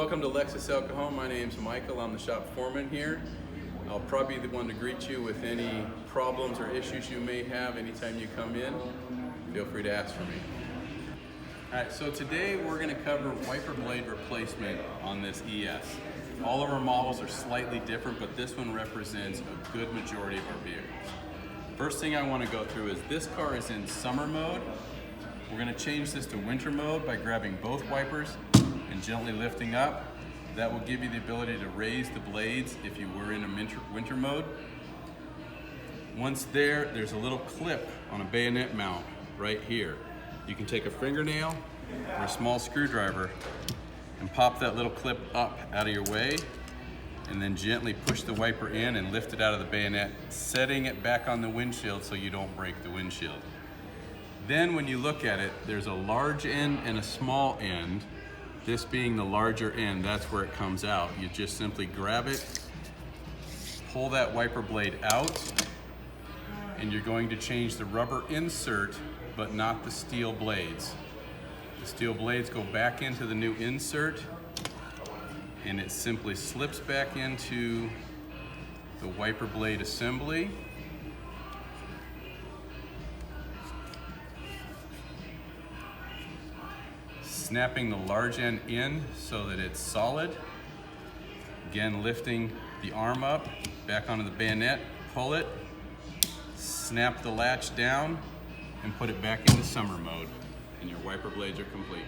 Welcome to Lexus Cajon. My name's Michael. I'm the shop foreman here. I'll probably be the one to greet you with any problems or issues you may have anytime you come in. Feel free to ask for me. Alright, so today we're going to cover wiper blade replacement on this ES. All of our models are slightly different, but this one represents a good majority of our vehicles. First thing I want to go through is this car is in summer mode. We're going to change this to winter mode by grabbing both wipers and gently lifting up. That will give you the ability to raise the blades if you were in a winter mode. Once there's a little clip on a bayonet mount right here. You can take a fingernail or a small screwdriver and pop that little clip up out of your way, and then gently push the wiper in and lift it out of the bayonet, setting it back on the windshield so you don't break the windshield. Then when you look at it, there's a large end and a small end. This being the larger end, that's where it comes out. You just simply grab it, pull that wiper blade out, and you're going to change the rubber insert, but not the steel blades. The steel blades go back into the new insert, and it simply slips back into the wiper blade assembly. Snapping the large end in so that it's solid. Again, lifting the arm up, back onto the bayonet, pull it, snap the latch down, and put it back into summer mode, and your wiper blades are complete.